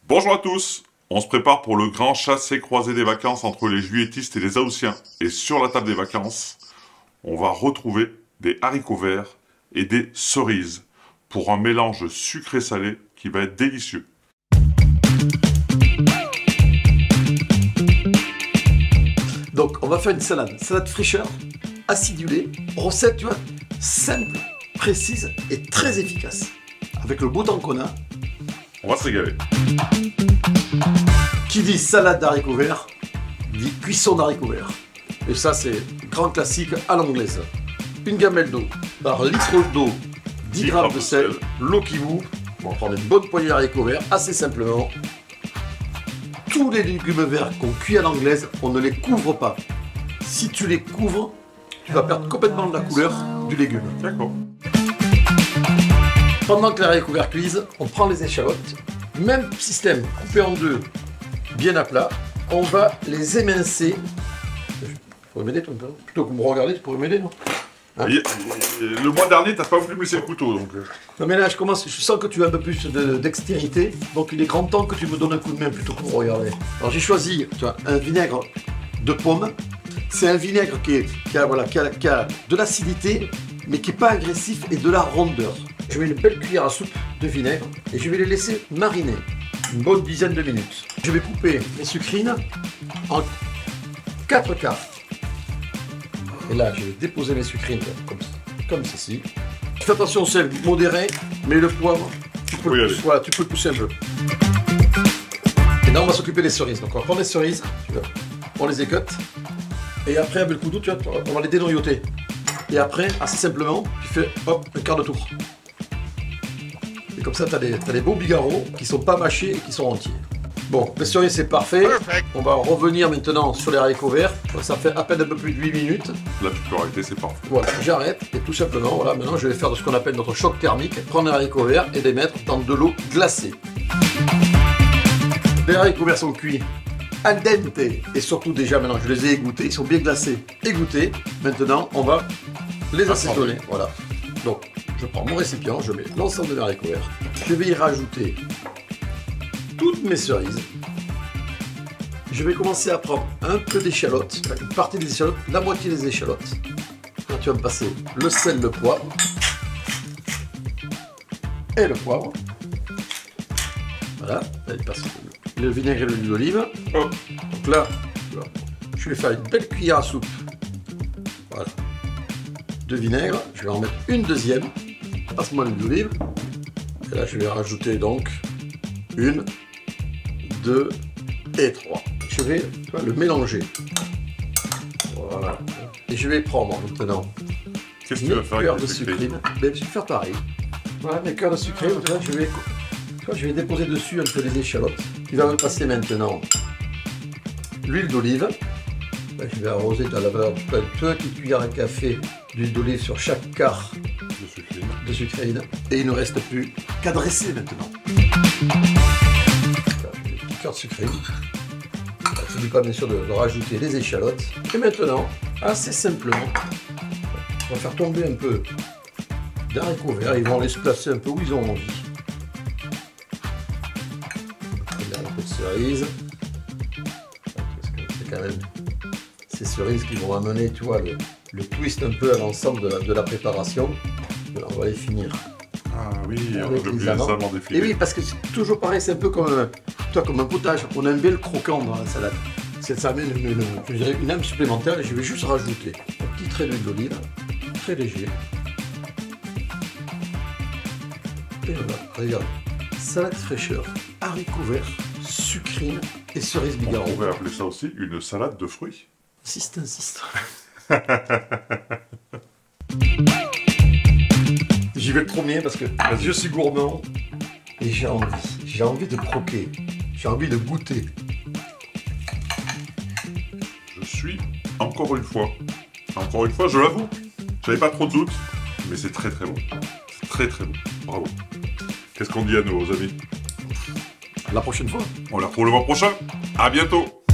Bonjour à tous. On se prépare pour le grand chassé-croisé des vacances entre les juilletistes et les haussiens. Et sur la table des vacances, on va retrouver des haricots verts et des cerises pour un mélange sucré-salé qui va être délicieux. Donc on va faire une salade fraîcheur, acidulée, recette, tu vois, simple, précise et très efficace. Avec le beau temps qu'on a, On va se régaler. qui dit salade d'haricots verts, dit cuisson d'haricots verts. Et ça c'est grand classique à l'anglaise. Une gamelle d'eau, par litre d'eau, 10 grammes de sel, l'eau qui bout. On va prendre une bonne poignée d'haricots verts, assez simplement. Tous les légumes verts qu'on cuit à l'anglaise, on ne les couvre pas. Si tu les couvres, tu vas perdre complètement de la couleur du légume. D'accord. Pendant que les haricots verts cuisent, on prend les échalotes. Même système, coupé en deux, bien à plat. On va les émincer. Tu pourrais m'aider toi un peu? Plutôt que de me regarder, tu pourrais m'aider, non? Hein? Le mois dernier, t'as pas voulu me laisser le couteau, donc... Non mais là, je sens que tu as un peu plus de dextérité. Donc il est grand temps que tu me donnes un coup de main plutôt que de me regarder. Alors j'ai choisi, tu vois, un vinaigre de pomme. C'est un vinaigre qui a de l'acidité, mais qui n'est pas agressif et de la rondeur. Je mets une belle cuillère à soupe de vinaigre et je vais les laisser mariner une bonne dizaine de minutes. Je vais couper les sucrines en 4 quarts. Et là, je vais déposer mes sucrines comme ceci. Fais attention au sel modéré, mais le poivre, tu peux le pousser un peu. Et là, on va s'occuper des cerises. Donc on va prendre les cerises, tu vois, on les écoute. Et après, avec le couteau, tu vois, on va les dénoyauter. Et après, assez simplement, tu fais hop, un quart de tour. Et comme ça, tu as des beaux bigarros qui sont pas mâchés et qui sont entiers. Bon, les cerises, c'est parfait. On va revenir maintenant sur les haricots verts. Ça fait à peine un peu plus de 8 minutes. Là, tu peux arrêter, c'est parfait. Voilà, j'arrête. Et tout simplement, voilà, maintenant, je vais faire de ce qu'on appelle notre choc thermique. Prendre les haricots verts et les mettre dans de l'eau glacée. Les haricots verts sont cuits al dente. Et surtout, déjà, maintenant, je les ai égouttés. Ils sont bien glacés. Égouttés. Maintenant, on va les assaisonner. Voilà. Donc, je prends mon récipient, je mets l'ensemble de mes haricots verts. Je vais y rajouter toutes mes cerises. Je vais commencer à prendre un peu d'échalotes, une partie des échalotes, la moitié des échalotes. Là, tu vas me passer le sel, le poivre et le poivre. Voilà, là, il passe le vinaigre et l'huile d'olive. Donc là, je vais faire une belle cuillère à soupe. Voilà. De vinaigre, je vais en mettre une deuxième. Passe-moi l'huile d'olive. Et là, je vais rajouter donc 1, 2 et 3. Je vais le mélanger. Voilà. Et je vais prendre maintenant mes cœurs de sucrine. Je vais faire pareil. Voilà, mes cœurs de sucrine. Là, je vais déposer dessus un peu les échalotes. Il va me passer maintenant l'huile d'olive. Je vais arroser dans la valeur d'une petite cuillère à café d'huile d'olive sur chaque quart de sucrine. Et il ne reste plus qu'à dresser maintenant. Petit cœur de sucrine. Je n'oublie pas bien sûr de rajouter les échalotes. Et maintenant, assez simplement, on va faire tomber un peu d'haricots verts. Ils vont aller se placer un peu où ils ont envie. Un peu de cerises. C'est quand même ces cerises qui vont amener, tu vois, le twist un peu à l'ensemble de la préparation. Alors, on va les finir. Ah oui, on a oublié les amandes effilées. Et oui, parce que c'est toujours pareil, c'est un peu comme un potage. On aime bien le croquant dans la salade. Ça amène une âme supplémentaire et je vais juste rajouter un petit trait d'huile d'olive, très léger. Et voilà, regarde. Salade fraîcheur, haricots verts, sucrine et cerises bigarreau. On pourrait appeler ça aussi une salade de fruits. Insiste. J'y vais le premier parce que je suis gourmand et j'ai envie de croquer, j'ai envie de goûter. Je suis, encore une fois, je l'avoue, j'avais pas trop de doutes, mais c'est très très bon. C'est très très bon, bravo. Qu'est-ce qu'on dit à nos amis? La prochaine fois. On les retrouve le mois prochain, à bientôt.